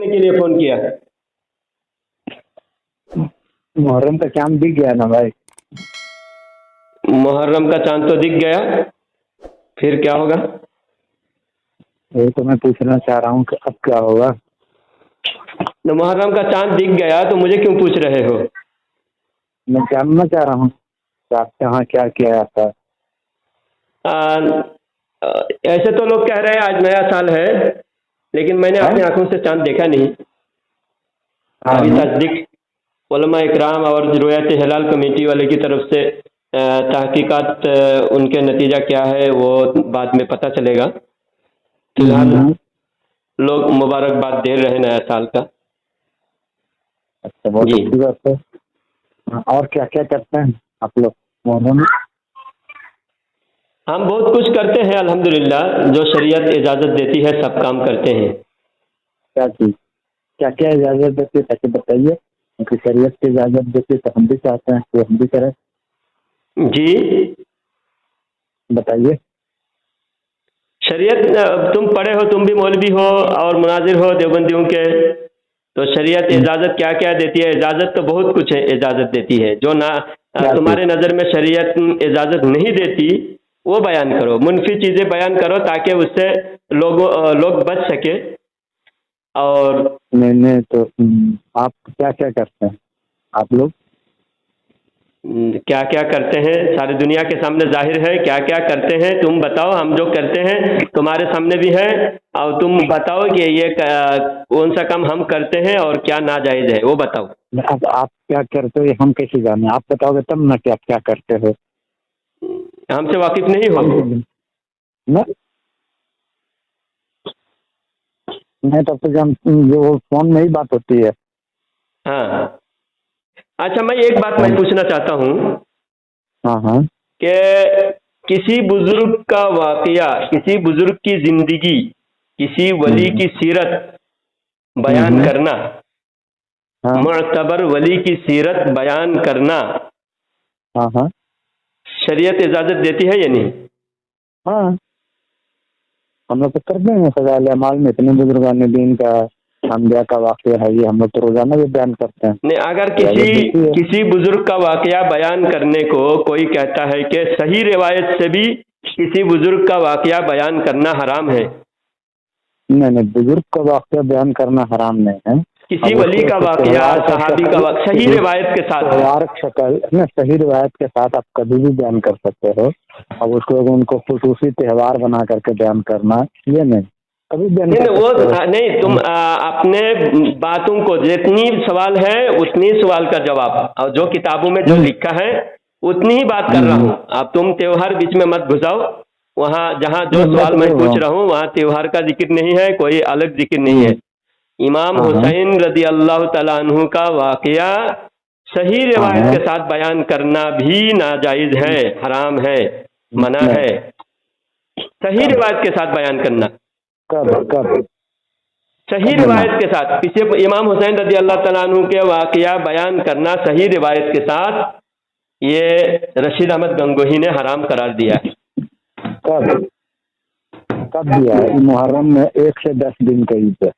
के लिए फोन किया। मुहर्रम का चांद दिख गया ना भाई। मुहर्रम का चांद तो दिख गया, फिर क्या होगा? यही तो मैं पूछना चाह रहा हूँ कि अब क्या होगा। तो मुहर्रम का चांद दिख गया तो मुझे क्यों पूछ रहे हो? मैं जानना चाह रहा हूँ कि आपके यहाँ क्या किया जाता है। ऐसे तो लोग कह रहे हैं आज नया साल है, लेकिन मैंने अपनी आंखों से चांद देखा नहीं। अभी तस्दीक उलमा इकराम और रोयत हिलाल कमेटी वाले की तरफ से तहकीकात उनके नतीजा क्या है वो बाद में पता चलेगा। फिलहाल लोग मुबारकबाद दे रहे हैं नया साल का। अच्छा, बहुत अच्छी बात है। और क्या क्या करते हैं आप लोग मुहर्रम में? हम बहुत कुछ करते हैं अल्हम्दुलिल्लाह, जो शरीयत इजाज़त देती है सब काम करते हैं। क्या चीज़, क्या क्या इजाज़त देती है ताकि बताइए, क्योंकि शरीयत की इजाज़त देती है तो हम भी चाहते हैं कि हम भी करें। जी बताइए। शरीयत, तुम पढ़े हो, तुम भी मौलवी हो और मुनाजिर हो देवबंदियों के, तो शरीयत इजाज़त क्या क्या देती है? इजाज़त तो बहुत कुछ है, इजाज़त देती है। जो ना तुम्हारे नज़र में शरीयत इजाज़त नहीं देती वो बयान करो, मुनफी चीज़ें बयान करो ताकि उससे लोग बच सके। और मैंने तो आप क्या क्या करते हैं आप लोग? क्या क्या करते हैं सारी दुनिया के सामने जाहिर है। क्या क्या करते हैं तुम बताओ। हम जो करते हैं तुम्हारे सामने भी है, और तुम बताओ कि ये कौन सा काम हम करते हैं और क्या नाजायज़ है वो बताओ। अब आप क्या करते हो हम कैसे जाने? आप बताओगे तब ना कि आप क्या करते हो। हमसे वाकिफ नहीं हो ना? नहीं, तब तो जो फोन में ही बात होती है। हाँ अच्छा, मैं एक बात मैं पूछना चाहता हूँ। हाँ हाँ। कि किसी बुजुर्ग का वाकया, किसी बुजुर्ग की जिंदगी, किसी वली की सीरत बयान करना, मुअतबर वली की सीरत बयान करना, हाँ हाँ, शरीयत इजाजत देती है या नहीं? हाँ, हम लोग तो कर देंगे फजाइल अमाल में। इतने बुजुर्गान दीन का अंबिया का वाकया है ये, हम लोग तो रोजाना भी बयान करते हैं। नहीं, अगर किसी बुजुर्ग का वाकया बयान करने को कोई कहता है कि सही रिवायत से भी किसी बुजुर्ग का वाकया बयान करना हराम है। नहीं, बुजुर्ग का वाकया बयान करना हराम नहीं है। किसी वली का वाकया, सहाबी का वाकया सही रिवायत के साथ, शक्ल सही रिवायत के साथ आप कभी भी बयान कर सकते हो। अब उसको उनको खुसूसी त्योहार बना करके बयान करना ये नहीं, कभी बयान नहीं, वो नहीं। तुम अपने बातों को, जितनी सवाल है उतनी सवाल का जवाब, और जो किताबों में जो लिखा है उतनी ही बात कर रहा हूँ। अब तुम त्योहार बीच में मत घुसाओ। वहाँ जहाँ जो सवाल मैं पूछ रहा हूँ वहाँ त्योहार का जिक्र नहीं है, कोई अलग जिक्र नहीं है। इमाम हुसैन रदी अल्लाह तआला अन्हु का वाकया सही रिवायत के साथ बयान करना भी नाजायज है, हराम है, मना है। सही रिवायत के साथ बयान करना, कब सही रिवायत के साथ किसी इमाम हुसैन रदी अल्लाह तआला अन्हु के वाकया बयान करना सही रिवायत के साथ, ये रशीद अहमद गंगोही ने हराम करार दिया है। कब दिया है? मुहर्रम में 1 से 10 दिन के ईद।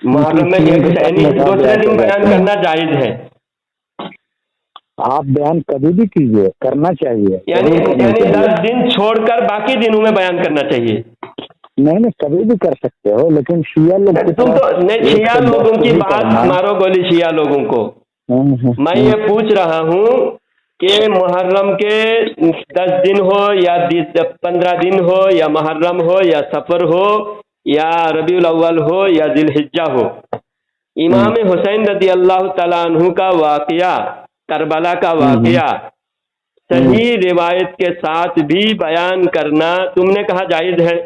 मुहर्रम में एक दूसरे दिन बयान करना जायज है। आप बयान कभी भी कीजिए, करना चाहिए। यानी 10 दिन छोड़कर बाकी दिनों में बयान करना चाहिए। नहीं, कभी भी कर सकते हो, लेकिन शिया लोग तुम तो नहीं, शिया लोगों की बात मारो गोली शिया लोगों को। मैं ये पूछ रहा हूँ कि मुहर्रम के 10 दिन हो या 15 दिन हो, या मुहर्रम हो या सफर हो या रबीउल अव्वल हो या जिलहिज्जा हो, इमाम हुसैन रदी अल्लाह तआला अन्हु का वाकया, करबला का वाकया सही रिवायत के साथ भी बयान करना तुमने कहा जायज है,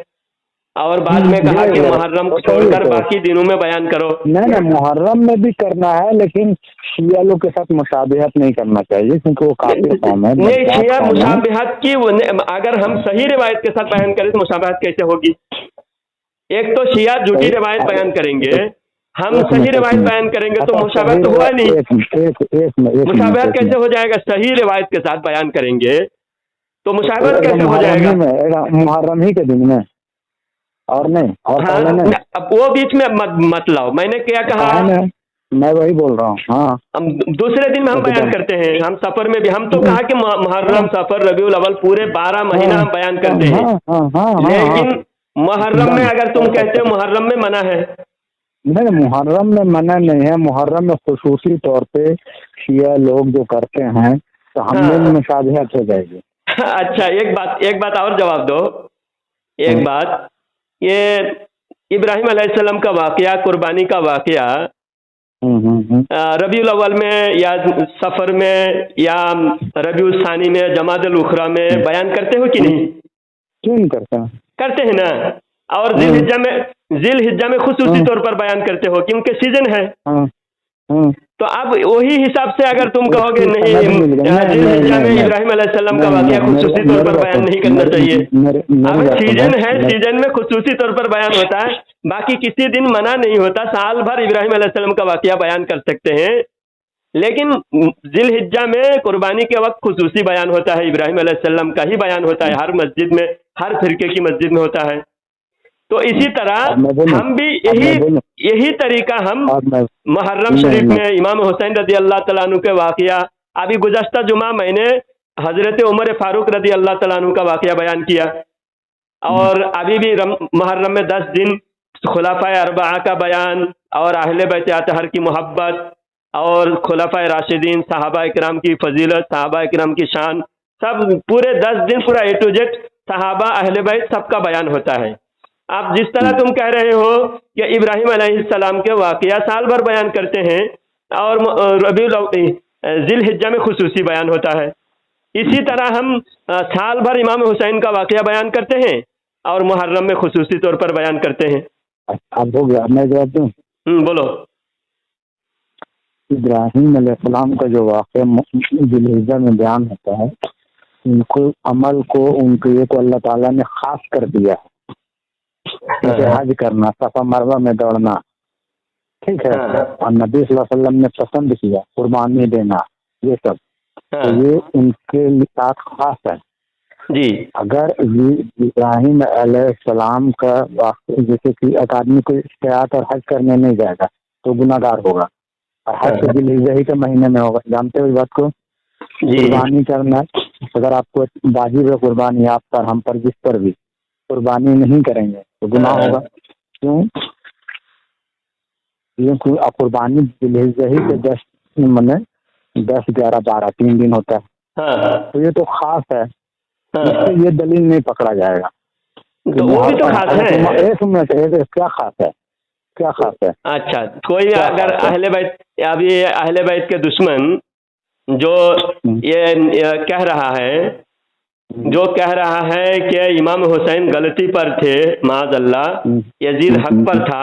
और बाद में कहा कि मुहर्रम को छोड़कर बाकी दिनों में बयान करो। नहीं, मुहर्रम में भी करना है, लेकिन शिया लोग के साथ मुशाबिहत नहीं करना चाहिए, क्योंकि वो काफिर कौम है। नहीं, शिया मुशाबिहत की, अगर हम सही रिवायत के साथ बयान करें तो मुशाबिहत कैसे होगी? एक तो शिया झूठी रिवायत बयान करेंगे, हम सही रिवायत बयान करेंगे तो मुशाबिहत तो हुआ नहीं। मुशाबिहत कैसे हो जाएगा? सही रिवायत के साथ बयान करेंगे तो मुशाबिहत कैसे हो जाएगा? मुहर्रम ही के दिन में اور نہیں اور ہاں پہلے نہیں اب وہ بیچ میں مت لاؤ. میں نے کیا کہا, میں وہی بول رہا ہوں. ہاں ہم دوسرے دن میں ہم بیان کرتے ہیں, ہم سفر میں بھی ہم تو کہا کہ محرم سفر ربیع الاول پورے 12 مہینہ ہم بیان کرتے ہیں, لیکن محرم میں اگر تم کہتے ہو محرم میں منع ہے. نہیں, محرم میں منع نہیں ہے. محرم میں خصوصی طور پہ شیعہ لوگ جو کرتے ہیں تو ہم میں مشابہت ہو جائے گی. اچھا ایک بات اور جواب دو. ایک بات, یہ ابراہیم علیہ السلام کا واقعہ, قربانی کا واقعہ ربیع الاول میں یا سفر میں یا ربیع الثانی میں جمادی الاخری میں بیان کرتے ہو کہ نہیں؟ کیوں نہیں کرتے ہیں؟ کرتے ہیں نا. اور ذی الحجہ میں خصوصی طور پر بیان کرتے ہو کیونکہ سیزن ہے. تو اب وہی حساب سے اگر تم کہو گے نہیں ذی الحجہ میں ابراہیم علیہ السلام کا واقعہ خصوصی طور پر بیان نہیں کرنا چاہیے. اب سیزن ہے, سیزن میں خصوصی طور پر بیان ہوتا ہے, باقی کسی دن منع نہیں ہوتا. سال بھر ابراہیم علیہ السلام کا واقعہ بیان کر سکتے ہیں, لیکن ذی الحجہ میں قربانی کے وقت خصوصی بیان ہوتا ہے. ابراہیم علیہ السلام کا ہی بیان ہوتا ہے, ہر مسجد میں, ہر فرقے کی مسجد میں ہوتا ہے. تو اسی طرح ہم بھی یہی طریقہ ہم محرم شریف میں امام حسین رضی اللہ تعالیٰ عنہ کے واقعہ, ابھی گزشتہ جمعہ میں نے حضرت عمر فاروق رضی اللہ تعالیٰ عنہ کا واقعہ بیان کیا, اور ابھی بھی محرم میں 10 دن خلفائے اربعہ کا بیان, اور اہل بیت اطہر کی محبت, اور خلفائے راشدین, صحابہ اکرام کی فضیلت, صحابہ اکرام کی شان, سب پورے 10 دن پورا A to Z صحابہ اہل بیت سب کا بیان ہوتا ہے. آپ جس طرح تم کہہ رہے ہو کہ ابراہیم علیہ السلام کے واقعہ سال بھر بیان کرتے ہیں اور ذی الحجہ میں خصوصی بیان ہوتا ہے, اسی طرح ہم سال بھر امام حسین کا واقعہ بیان کرتے ہیں اور محرم میں خصوصی طور پر بیان کرتے ہیں. اب ہو گیا, میں جواب دوں؟ بولو. ابراہیم علیہ السلام کا جو واقعہ ذی الحجہ میں بیان ہوتا ہے, ان کو عمل کو ان کے لیے کو اللہ تعالیٰ نے خاص کر دیا ہے. جیسے حج کرنا, صفا مروہ میں دوڑنا, ٹھیک ہے, اور نبی صلی اللہ علیہ وسلم نے پسند کیا قربانی دینا, یہ سب تو یہ ان کے ساتھ خاص ہے. جی اگر ابراہیم علیہ السلام کا واقعہ جیسے کہ ایک آدمی کو اشتیاق اور حج کرنے نہیں جائے گا تو گناہ گار ہوگا, اور حج ذی الحجہ کے مہینے میں ہوگا. جانتے ہو اس بات کو؟ قربانی کرنا, اگر آپ کو واجب ہے قربانی آپ پر, ہم پر, جس پر بھی قربانی نہیں کریں گے تو گناہ ہوگا. کیوں؟ قربانی ذی الحجہ کے 10 11 12 3 دن ہوتا ہے, تو یہ تو خاص ہے, اس سے یہ دلیل نہیں پکڑا جائے گا. تو وہ بھی تو خاص ہے. کیا خاص ہے, کیا خاص ہے؟ اچھا, کوئی اگر اہل بیت, ابھی اہل بیت کے دشمن جو یہ کہہ رہا ہے کہ امام حسین غلطی پر تھے, معاذ اللہ یزید حق پر تھا,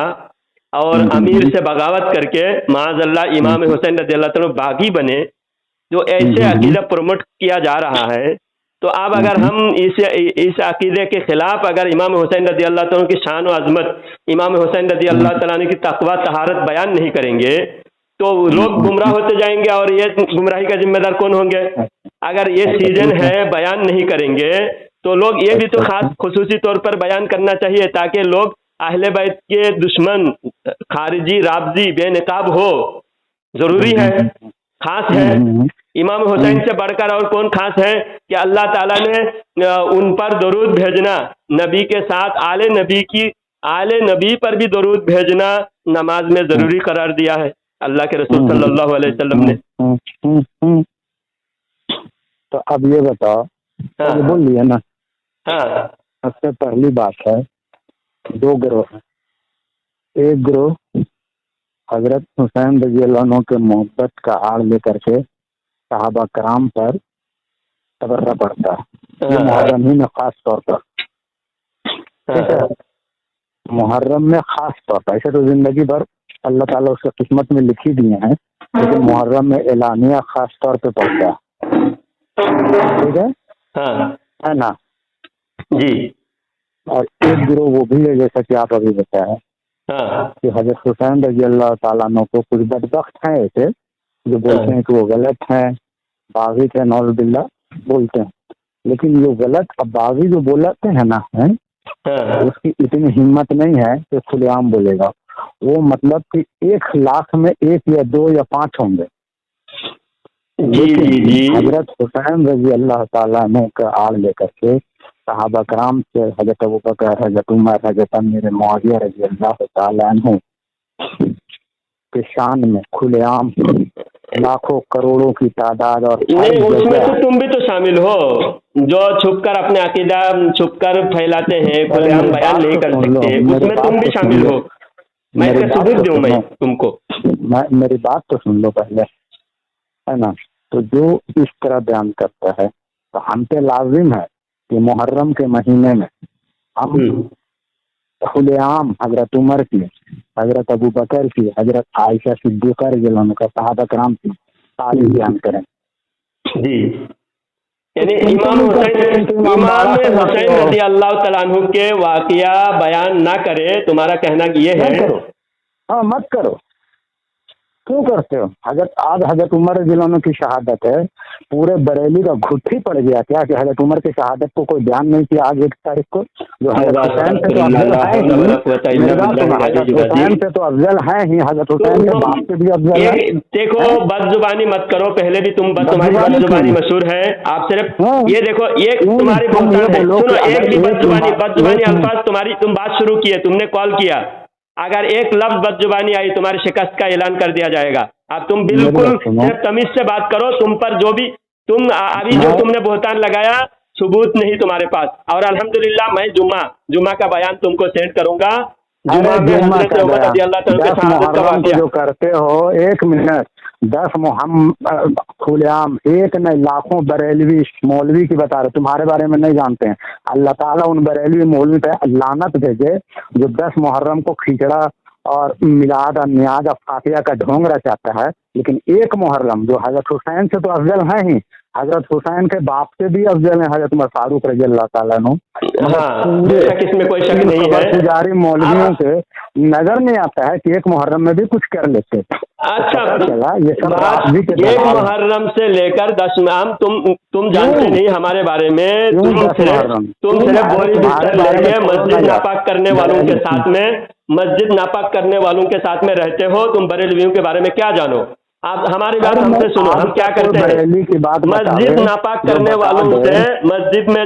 اور امیر سے بغاوت کر کے معاذ اللہ امام حسین رضی اللہ تعالیٰ باغی بنے, جو ایسے عقیدہ پروموٹ کیا جا رہا ہے, تو اب اگر ہم اس عقیدے کے خلاف اگر امام حسین رضی اللہ تعالیٰ کی شان و عظمت, امام حسین رضی اللہ تعالیٰ کی تقویٰ طہارت بیان نہیں کریں گے تو لوگ گمراہ ہوتے جائیں گے, اور یہ گمراہی کا ذمہ دار کون ہوں گے؟ اگر یہ سیزن ہے بیان نہیں کریں گے تو لوگ یہ بھی تو خاص خصوصی طور پر بیان کرنا چاہیے تاکہ لوگ اہل بیت کے دشمن خارجی رافضی بے نقاب ہو. ضروری ہے, خاص ہے. امام حسین سے بڑھ کر اور کون خاص ہے کہ اللہ تعالیٰ نے ان پر درود بھیجنا, نبی کے ساتھ آل نبی پر بھی درود بھیجنا نماز میں ضروری قرار دیا ہے اللہ کے رسول صلی اللہ علیہ وسلم نے. تو اب یہ بتاؤ, بول دیا نا. سب سے پہلی بات ہے 2 گروہ ہیں. ایک گروہ حضرت حسین رضی اللہ عنہ کے محبت کا آڑ لے کر کے صحابہ کرام پر تبرہ پڑتا ہے, یہ محرم ہی میں خاص طور پر, ٹھیک ہے, محرم میں خاص طور پر. ایسے تو زندگی بھر اللہ تعالیٰ اس کی قسمت میں لکھی دیے ہیں, لیکن محرم میں اعلانیہ خاص طور پہ پڑتا ہے, ٹھیک ہے نا جی. اور ایک گروہ وہ بھی ہے جیسا کہ آپ ابھی بتایا کہ حضرت حسین رضی اللہ تعالیٰ عنہ کو کچھ بدبخت ہیں ایسے جو بولتے ہیں کہ وہ غلط ہیں, باغی تھے, نعوذ باللہ بولتے ہیں, لیکن یہ غلط, اب باغی جو بولتے ہیں نا اس کی اتنی ہمت نہیں ہے کہ کھلے عام بولے گا. وہ مطلب کہ 1,00,000 میں 1 یا 2 یا 5 ہوں گے. لیکن حضرت حسین رضی اللہ تعالیٰ عنہ کا آڑ لے کر کے صحابہ کرام سے حضرت ابوبکر، حضرت عمر، حضرت امیر معاویہ رضی اللہ تعالیٰ عنہ کے شان میں کھلے عام لاکھوں کروڑوں کی تعداد. اور نہیں، اس میں تو تم بھی تو شامل ہو جو چھپ کر اپنے عقیدہ چھپ کر پھیلاتے ہیں، کھلے عام بیان نہیں کر سکتے، اس میں تم بھی شامل ہو. میں اس کا ثبوت دوں میں تم کو. میری بات تو سن لو پہلے، ہے نا. تو جو اس طرح بیان کرتا ہے تو ہم پہ لازم ہے کہ محرم کے مہینے میں ہم کھلے عام حضرت عمر کی، حضرت ابوبکر کی، حضرت عائشہ صدیقہ رضی اللہ عنہ کا، صحابہ کرام کی تعریف بیان کریں. جی، یعنی امام حسین رضی اللہ تعالیٰ عنہ کے واقعہ بیان نہ کرے، تمہارا کہنا یہ ہے؟ ہاں، مت کرو. کیوں کرتے ہو؟ حضرت عمر رضی اللہ عنہ کی شہادت ہے، پورے بریلی کا گھٹ ہی پڑ گیا کیا کہ حضرت عمر کی شہادت کو کوئی بیان نہیں کیا آج 1 تاریخ کو؟ جو حضرت حسین سے تو افضل ہے ہی، حضرت حسین سے تو افضل ہے ہی، حضرت حسین کے باپ سے بھی افضل ہے. دیکھو، بد زبانی مت کرو. پہلے بھی تمہاری بد زبانی مشہور ہے. آپ صرف یہ دیکھو، ایک تمہاری بہتان ہے. سنو، ایک بھی بد زبانی الفاظ تمہاری، تم بات شروع کیے، تم نے کال کیا، اگر ایک لفظ بد زبانی آئی تمہاری شکست کا اعلان کر دیا جائے گا. اب تم بالکل صرف تمیز سے بات کرو. تم پر جو بھی ابھی جو تم نے بہتان لگایا، ثبوت نہیں تمہارے پاس. اور الحمدللہ میں جمعہ کا بیان تم کو سینڈ کروں گا. جمعہ میں حضرت عمر رضی اللہ تعالیٰ کے شہادت کا واقعہ جو کرتے ہو. 1 منٹ 10 محمد کھلے عام، ایک نہیں لاکھوں بریلوی مولوی کی بتا رہے، تمہارے بارے میں نہیں جانتے ہیں. اللہ تعالیٰ ان بریلوی مولوی پہ لعنت بھیجے جو 10 محرم کو کھچڑا اور میلاد اور نیاز اور فاتحہ کا ڈھونگ رچاتا ہے. لیکن 1 محرم جو حضرت حسین سے تو افضل ہے ہی، حضرت حسین کے باپ سے بھی افضل ہیں حضرت عمر فاروق رضی اللہ تعالیٰ عنہ. اس میں کوئی شک نہیں ہے. پجاری مولویوں سے نظر نہیں آتا ہے کہ 1 محرم میں بھی کچھ کر لیتے. اچھا، یہ سب 1 محرم سے لے کر 10 عام تم جانتے نہیں ہمارے بارے میں. تم صرف بوری بستر لے کے مسجد ناپاک کرنے والوں کے ساتھ میں ساتھ میں رہتے ہو. تم بریلویوں کے بارے میں کیا جانو؟ آپ ہماری بات ہم سے سنو. ہم کیا کرتے ہیں؟ مسجد ناپاک کرنے والوں سے مسجد میں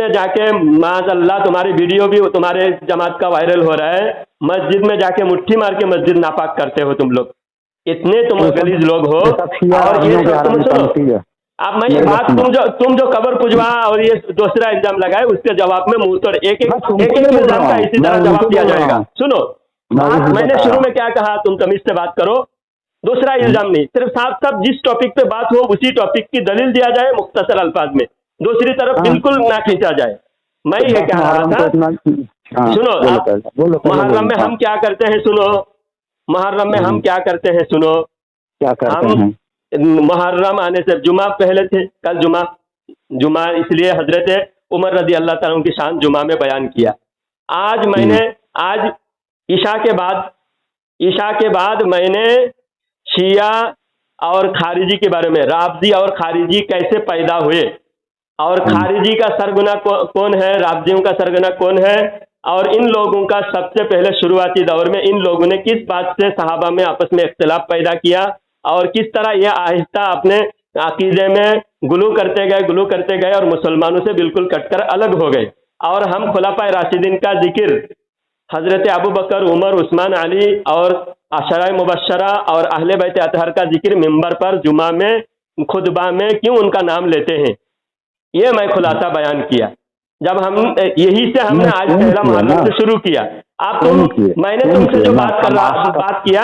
جا کے معاذ اللہ، تمہاری ویڈیو بھی تمہارے جماعت کا وائرل ہو رہا ہے، مسجد میں جا کے مٹھی مار کے مسجد ناپاک کرتے ہو تم لوگ. اتنے تم غلیظ لوگ ہو. اور یہ تم سنو، اب میں یہ بات تم جو قبر پجوا اور یہ دوسرا الزام لگائے، اس کے جواب میں منہ توڑ ایک الزام کا اسی طرح جواب دیا جائے گا. سنو، میں نے شروع میں کیا کہا، تم تمیز سے بات کرو. دوسرا الزام نہیں، صرف صاف جس ٹاپک پہ بات ہو اسی ٹاپک کی دلیل دیا جائے مختصر الفاظ میں، دوسری طرف بالکل نہ کھینچا جائے. میں یہ کہہ رہا تھا، سنو، محرم میں ہم کیا کرتے ہیں سنو. محرم میں ہم کیا کرتے ہیں سنو. ہم محرم آنے سے جمعہ پہلے تھے، کل جمعہ اس لیے حضرت عمر رضی اللہ تعالیٰ کی شان جمعہ میں بیان کیا. آج میں نے عشاء کے بعد میں نے شیعہ اور خارجی کے بارے میں، رافضی اور خارجی کیسے پیدا ہوئے، اور خارجی کا سرگنا کون ہے، رافضیوں کا سرگنا کون ہے، اور ان لوگوں کا سب سے پہلے شروعاتی دور میں ان لوگوں نے کس بات سے صحابہ میں آپس میں اختلاف پیدا کیا، اور کس طرح یہ آہستہ اپنے عقیدے میں گلو کرتے گئے اور مسلمانوں سے بالکل کٹ کر الگ ہو گئے. اور ہم خلفائے راشدین کا ذکر، حضرت ابو بکر، عمر، عثمان، علی اور عشرہ مبشرہ اور اہل بیت اطہر کا ذکر ممبر پر جمعہ میں خطبہ میں کیوں ان کا نام لیتے ہیں، یہ میں خلاصہ بیان کیا. جب یہی سے ہم نے آج پہلا محرم سے شروع کیا. میں نے تم سے جو بات کیا،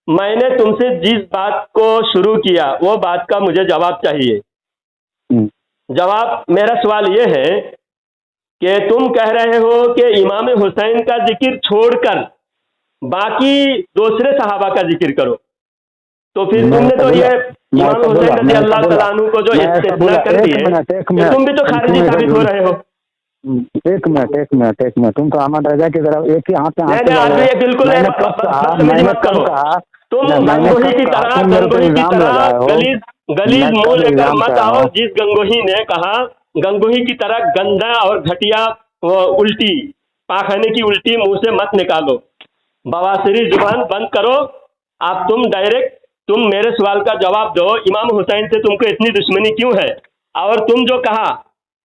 میں نے تم سے جس بات کو شروع کیا وہ بات کا مجھے جواب چاہیے. جواب، میرا سوال یہ ہے کہ تم کہہ رہے ہو کہ امام حسین کا ذکر چھوڑ کر باقی دوسرے صحابہ کا ذکر کرو، تو پھر تم نے تو یہ امام حسین رضی اللہ تعالیٰ عنہ کو جو استثناء کر دیا، تم بھی تو خارجی ثابت ہو رہے ہو. ایک منٹ تم تو احمد رضا کی طرف ایک ہی ہاتھ بالکل مت کرو. تم گنگوہی کی طرح گلیز منہ لے کر مت آؤ. جس گنگوہی نے کہا، گنگوہی کی طرح گندا اور گھٹیا वो उल्टी, पाखाने की उल्टी मुंह से मत निकालो, बवासीरी जुबान बंद करो। आप तुम मेरे सवाल का जवाब दो, इमाम हुसैन से तुमको इतनी दुश्मनी क्यों है? और तुम जो कहा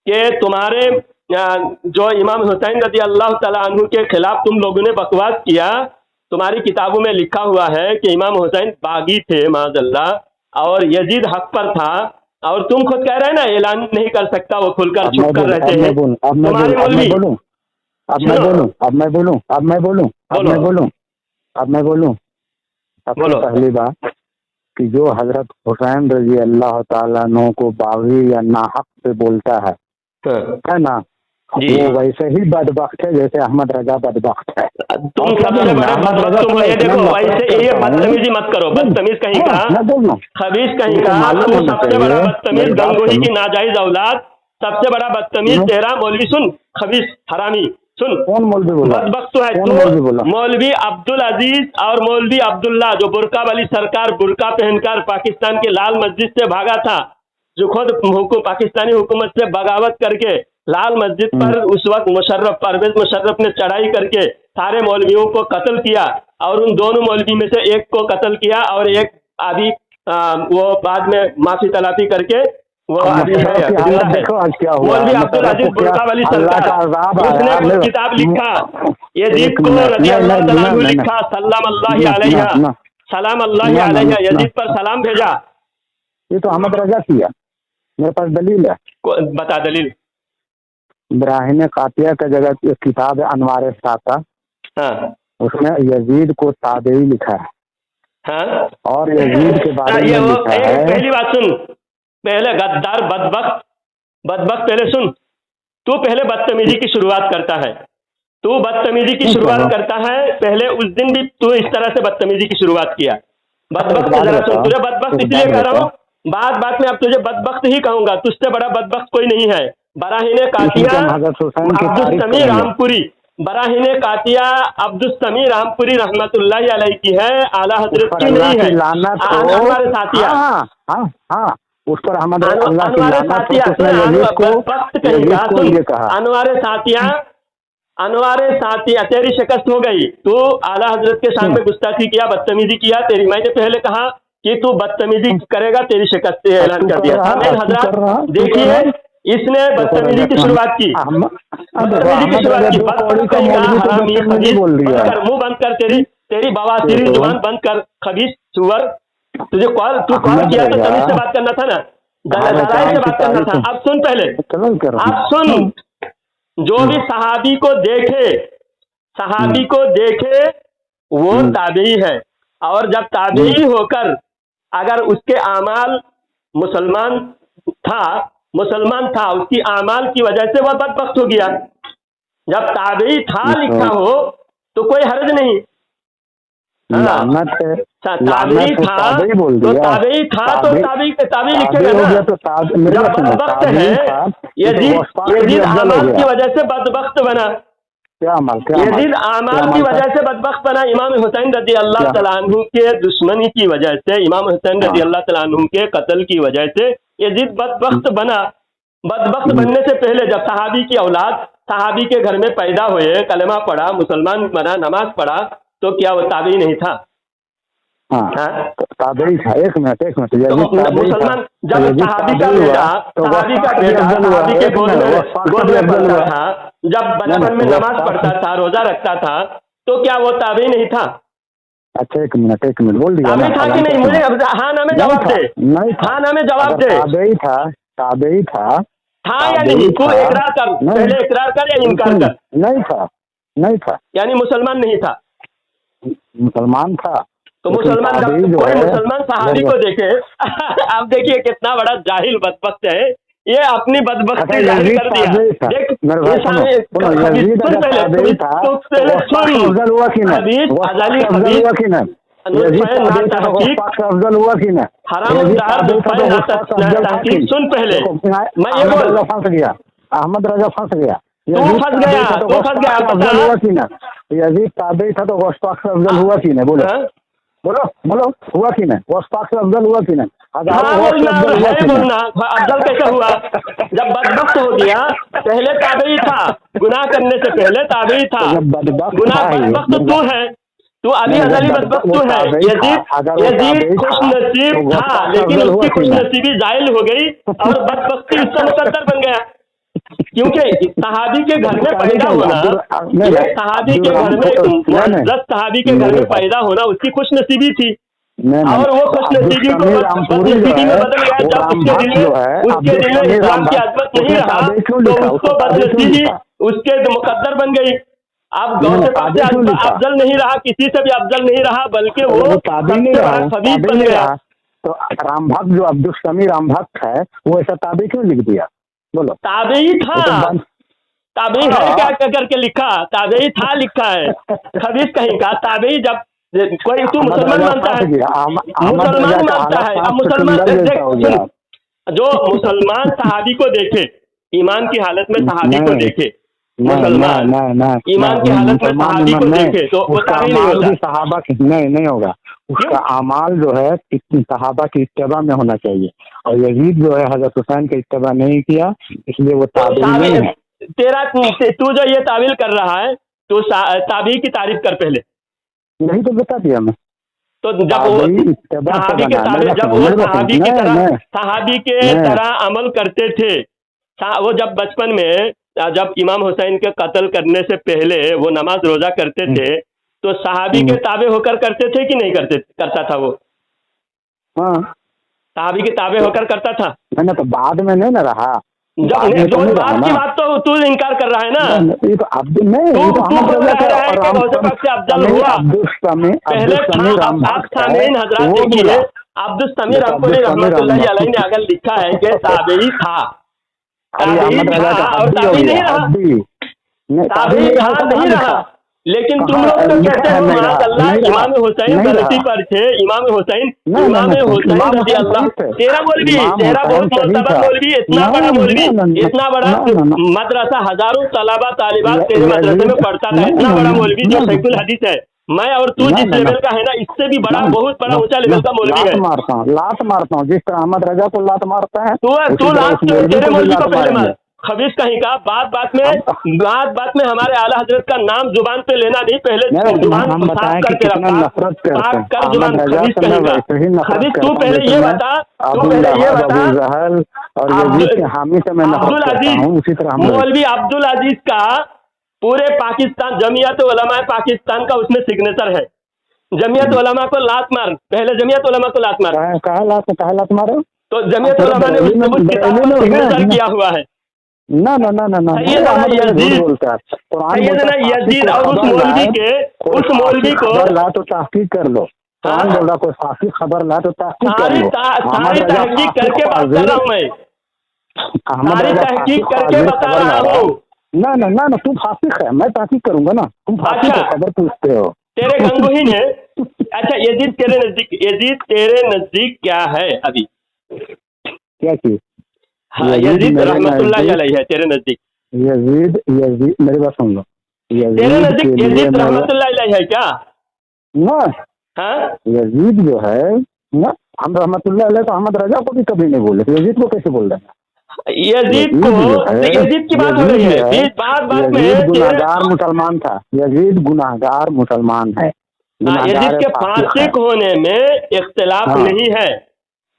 कि तुम्हारे जो इमाम हुसैन रज़ी अल्लाह तआला अन्हु के खिलाफ तुम लोगों ने बकवास किया, तुम्हारी किताबों में लिखा हुआ है कि इमाम हुसैन बागी थे माज़अल्लाह, और यजीद हक पर था, और तुम खुद कह रहे हैं ना ऐलान नहीं कर सकता, वो खुलकर चुप कर रहते हैं तुम्हारे मौलवी। अब मैं बोलूं सबसे पहली बात कि जो हजरत हुसैन रजी अल्लाह ताला अन्हु को बागी या नाहक से बोलता है ना, वो वैसे ही बदबख्त है जैसे अहमद रजा बदबख्त है। तुम सबसे बड़े बदबख्त तुम ये देखो, वैसे ये बदतमीजी मत करो, बदतमीज कहीं का, खबीस कहीं का, तू सबसे बड़ा बदतमीज, गंगोही की नाजायज औलाद, सबसे बड़ा बदतमीज तेरा मौलवी। सुन खबीस हरामी, सुन, कौन मौलवी बोला? बदबख्त तो है तू, मौलवी अब्दुल अजीज और मौलवी अब्दुल्ला, जो बुरका वाली सरकार बुरका पहनकर पाकिस्तान के लाल मस्जिद से भागा था, जो खुद पाकिस्तानी हुकूमत से बगावत करके लाल मस्जिद पर उस वक्त परवेज मुशर्रफ ने चढ़ाई करके सारे मौलवियों को कत्ल किया, और उन दोनों मौलवी में से एक को कत्ल किया, और एक अभी वो बाद में माफी तलाफी करके वो अभी है मौलवी अब्दुल अजीज बुरका वाली सरकार, उसने कुछ किताब लिखा, यजीद को रज़ी अल्लाह तआला अन्हु लिखा, सलाम अल्लाह अलैहा, यजीद पर सलाम भेजा। ये तो अहमद रजा किया, मेरे पास दलील है। बता दलील। इब्राहिम कातिया का जगह किताब है अनवार साता, हाँ, उसमें यजीद को ताबेई लिखा है, हाँ, और यजीद के बारे में लिखा है। पहली बात सुन, पहले गद्दार बदबख्त पहले सुन, तू पहले बदतमीजी की शुरुआत करता है, तू बदतमीजी की शुरुआत करता है। पहले उस दिन भी तू इस तरह से बदतमीजी की शुरुआत किया। बदबख्त जरा सुन, तुझे बदबख्त इसलिए कह रहा हूँ, बात में अब तुझे बदबख्त ही कहूंगा, तुझसे बड़ा बदबख्त कोई नहीं है। बराहीने कातिया अब्दुल समी रामपुरी, बराहीने कातिया अब्दुल समी रामपुरी रहमतुल्लाह अलैह की है, आला हजरत की नहीं है। हमारे साथिया, उस पर अनवारे साथिया तेरी शिकस्त हो गई। तू आला हजरत के शान में गुस्ताखी किया, बदतमीजी किया, तेरी मैंने पहले कहा कि तू बदतमीजी करेगा, तेरी शिकस्त ऐलान कर दिया। हजरत देखिए, इसने बदतमीजी की शुरुआत की, मुंह बंद कर, तेरी बवासीरी जुबान बंद कर, खबीस सुअर। तू कॉल किया तो तमीज से बात करना था ना, दलाल से बात करना था। अब सुन, पहले अब सुन, जो भी सहाबी को देखे वो ताबेई है, और जब ताबेई होकर अगर उसके आमाल मुसलमान था, उसकी आमाल की वजह से वह बदबख्त हो गया। जब ताबेई था लिखा हो तो कोई हर्ज नहीं, ताबेई था तो ताबेई लिखेगा ना। जब बदबख्त है, यजीद आमाल की वजह से बदबख्त बना, यजीद आमाल की वजह से बदबख्त बना। इमाम हुसैन रज़ी अल्लाह तआला अन्हु के दुश्मनी की वजह से, इमाम हुसैन रज़ी अल्लाह तआला अन्हु के कत्ल की वजह से यजीद बदबख्त बना। बदबख्त बनने से पहले जब सहाबी की औलाद सहाबी के घर में पैदा हुए, कलमा पढ़ा, मुसलमान बना, नमाज पढ़ा, तो क्या वो ताबी नहीं था? ताबी था। एक मिनट मुसलमान जब सहाबी का बेटा सहाबी के गोद में पढ़ता था, जब बचपन में नमाज पढ़ता था, रोजा रखता था, तो क्या वो ताबी नहीं था? अच्छा एक मिनट बोल दिया ताबी था कि नहीं? मुझे हाँ ना में जवाब दे, हाँ ना में जवाब दे। ताबी था या नहीं? तू इकरार कर, पहले इकरार कर या इनकार कर। नहीं था, यानी मुसलमान नहीं था। मुसलमान था तो मुसलमान कोई मुसलमान सहाबी को देखे आप देखिए कितना बड़ा जाहिल बदबख्त है ये, अपनी बदबख्ती जाहिर कर दिया। देख सुन पहले मैं ये बोल, अहमद रजा फंस गया, तू फंस गया। यजीद ताबी था तो गोश्त अफजल हुआ कि नहीं? बोलो हुआ कि नहीं? गोश्त अफजल हुआ कि नहीं? हजारों हाँ वर्ष बोलना अफजल और हुआ है कि नहीं? बोलना। अफजल कैसे हुआ? जब बदबख्त हो गया, पहले ताबई था, गुनाह करने से पहले ताबई था। तो जब बदबख्त गुनाह था ही, बदबख्त तू है, तू अभी नहीं, अजली जब बदबख्त वो तू है। ताबई था, अगर वो यजीद ताबई खुश था तो नसीब था, गफ्फार लेकिन अफजल हुआ उसकी कि खुश नहीं? नसीबी जायल हो गई और बदबख्ती उसका मुकद्दर बन गया। क्योंकि सहाबी के घर में पैदा होना, एक सहाबी के घर में, एक मुअज़्ज़ज़ सहाबी के घर में पैदा होना उसकी खुश नसीबी थी, और वो खुश नसीबी को बदनसीबी में बदल गया। जब उसके दिल में इस्लाम की अजमत नहीं रहा तो उसको बदनसीबी उसके मुकद्दर बन गई। अब गौसे पाक से अफजल नहीं रहा, किसी से भी अफजल नहीं रहा, बल्कि वो सबसे बड़ा खबीस बन गया। तो राम भक्त जो अब्दुल समी राम भक्त है, वो ऐसा ताबी क्यों लिख दिया? बोलो। ताबई था, ताबई है क्या करके लिखा? ताबई था लिखा है, खबीस कहीं का ताबई। जब कोई तू मुसलमान मानता है, मुसलमान मानता है, अब मुसलमान जो मुसलमान सहाबी को देखे, ईमान की हालत में सहाबी को देखे, मुसलमान ईमान की हालत में सहाबी को देखे तो वो ताबई नहीं होता। सहाबा नहीं होगा, उसका अमाल जो है सहाबा की इत्तिबा में होना चाहिए, और यजीद जो है हजरत हुसैन का इत्तिबा नहीं किया, इसलिए वो ताबई नहीं है। तेरा तू जो ये तावील कर रहा है, तो ताबी की तारीफ कर पहले। यही तो बता दिया मैं। तो जब वो सहाबी के ताबे, जब वो सहाबी की तरह, सहाबी के तरह अमल करते थे, वो जब बचपन में जब इमाम हुसैन के कत्ल करने से पहले वो नमाज रोजा करते थे, तो सहाबी के ताबे होकर करते थे कि नहीं करता था वो? हाँ, सहाबी के ताबे होकर करता था। मैंने तो बाद में नहीं ना रहा, जो बात की बात तो तू इनकार कर रहा है ना। ये तो अब नहीं, तू बोल रहा है कि गौसे पाक से अफजल हुआ। पहले आप सामीन हजरात देखिए, अब्दुल समी रहमतुल्लाह अलैह ने अगर लिखा है कि ताबई था, ताबई था और ताबई नहीं रहा, ताबई था नहीं रहा। लेकिन तुम लोग तो कहते हो माशाअल्लाह इमाम हुसैन गलती पर थे, इमाम हुसैन रज़ी अल्लाह। तेरा मौलवी, तेरा बहुत मोतबर मौलवी, इतना बड़ा मौलवी, इतना बड़ा मदरसा, हजारों तलबा तालिबात तेरे मदरसे में पढ़ता था, इतना बड़ा मौलवी जो शैखुल हदीस है। मैं और तू जिस लेवल का है ना, इससे भी बड़ा, बहुत बड़ा ऊंचा लेवल का मौलवी है। लात मारता हूँ जिस तरह अहमद रजा को लात मारता है, तू लात तेरे मौलवी को पहले मार, खबीस कहीं का। बात में हमारे आला हजरत का नाम जुबान पे लेना नहीं, पहले जुबान साफ करके रखा, साफ कर जुबान। खबीस कहीं का, खबीस तू पहले ये बता, अब्दुल अजीज, मौलवी अब्दुल अजीज का पूरे पाकिस्तान, जमीयत उलमा पाकिस्तान का उसमें सिग्नेचर है। जमीयत उलमा को लात मार, पहले जमीयत उलमा को लात मार। कहा लात मारो? तो जमीयत उलमा ने उस किताब में सिग्नेचर किया हुआ है। ना यजीद और उस मौलवी को ला तो तहकीक कर लो। कौन बोल रहा? कोई फासिक खबर ला तो तहकीक कर लो। सारी तहकीक करके बात कर रहा हूँ मैं, सारी तहकीक करके बता रहा हूँ। ना तू फासिक है, मैं तहकीक करूंगा ना। तुम फासिक हो, खबर पूछते हो। तेरे गंगोही ने अच्छा यजीद तेरे नजदीक क्या है अभी? क्या चीज? हाँ, यजीद रहमतुल्लाह अलैह है तेरे नजदीक। यजीद मेरी बात सुन लो। तेरे नजदीक यजीद रहमतुल्लाह अलैह है क्या? ना, हाँ, यजीद जो है ना, हम रहमतुल्लाह अलैह तो अहमद रजा को भी कभी नहीं बोले, यजीद को कैसे बोल रहे हैं? यजीद की बात हो रही है, बात में गुनाहगार मुसलमान था, यजीद गुनाहगार मुसलमान है। यजीद के फासिक होने में इख्तिलाफ नहीं है,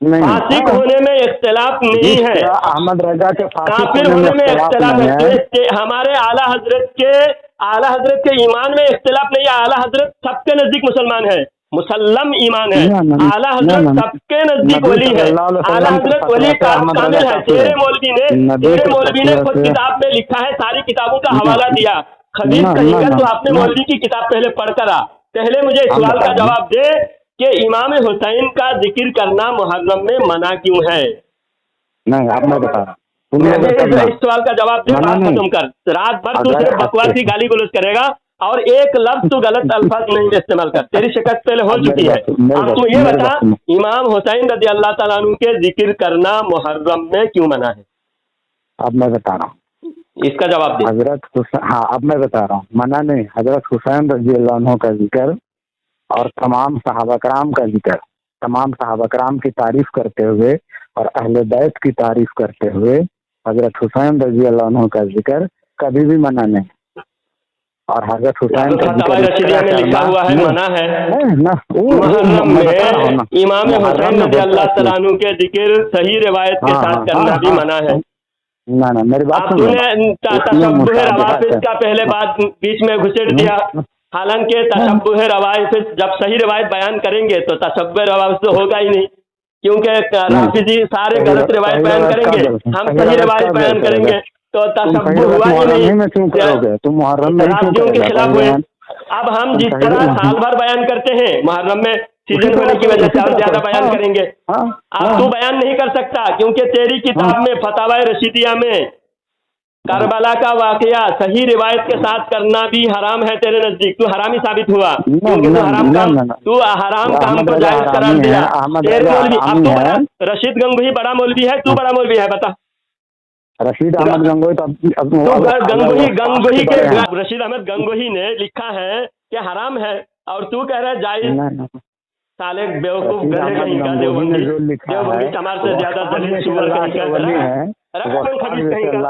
फासिक होने में इख्तिलाफ नहीं है, अहमद रजा के काफिर होने में इख्तिलाफ है। हमारे आला हजरत के ईमान में इख्तिलाफ नहीं है। आला हजरत सबके नजदीक मुसलमान है, मुसल्लम ईमान है। आला हजरत सबके नजदीक वली है, आला हजरत वली कामिल है। तेरे मौलवी ने खुद किताब में लिखा है, सारी किताबों का हवाला दिया। खबीस कहेगा तो अपने मौलवी की किताब पहले पढ़ कर आ। पहले मुझे इस सवाल का जवाब दे कि इमाम हुसैन का जिक्र करना मुहर्रम में मना क्यों है? नहीं, आप मैं बता रहा हूँ, इस सवाल का जवाब दे, बात खत्म कर। रात भर तू सिर्फ बकवास की गाली गलौज करेगा और एक लफ्ज तू गलत अल्फाज नहीं इस्तेमाल कर। तेरी शिकस्त पहले हो चुकी है। अब तू ये बता, इमाम हुसैन रज़ी अल्लाह तआला अन्हु के जिक्र करना मुहर्रम में क्यों मना है? अब मैं बता रहा हूँ, इसका जवाब दे। हजरत हुसैन, हाँ अब मैं बता रहा हूँ, मना नहीं। हजरत हुसैन रज़ी अल्लाह अन्हु का जिक्र और तमाम सहाबा कराम का जिक्र तमाम साहब कराम की तारीफ करते हुए और अहले बैत की तारीफ करते हुए हजरत हुसैन रजी अल्लाह अन्हु का जिक्र कभी भी मना नहीं। और हजरत हुसैन का फतवा रशीदिया में लिखा हुआ है मना है ना। मुहर्रम में इमाम हुसैन रजी अल्लाह तआला अन्हु के जिक्र सही रिवायत के साथ करना भी मना है। ना ना मेरी बात आपने तशब्बुह रवाफिज का पहले बात बीच में घुसेड़ दिया। हालांकि तशब्बुह रवाफिज जब सही रिवायत बयान करेंगे तो तशब्बुह रवाफिज तो होगा ही नहीं, क्योंकि राफिजी सारे गलत रिवायत बयान करेंगे, हम सही रिवायत बयान करेंगे तो तशब्बुह हुआ ही नहीं, तुम राफिजियों के खिलाफ हुए। अब हम जिस तरह साल भर बयान करते हैं, मुहर्रम में सीजन होने की वजह से हम ज्यादा बयान करेंगे। अब तू बयान नहीं कर सकता क्योंकि तेरी किताब में फतवा रशीदिया में करबला का वाकया सही रिवायत के साथ करना भी हराम है। तेरे नजदीक तू हरामी साबित हुआ क्योंकि तू हराम काम को जायज करार दिया। तेरे मौलवी अब तू रशीद गंगोही बड़ा मौलवी है, तू बड़ा मौलवी है, बता। रशीद अहमद गंगोही गंगोही के रशीद अहमद गंगोही ने लिखा है कि हराम है और तू कह रहा है जायज। साले बेवकूफ गधे कहीं का देवबंदी समाज से ज्यादा दलील सुअर कहीं का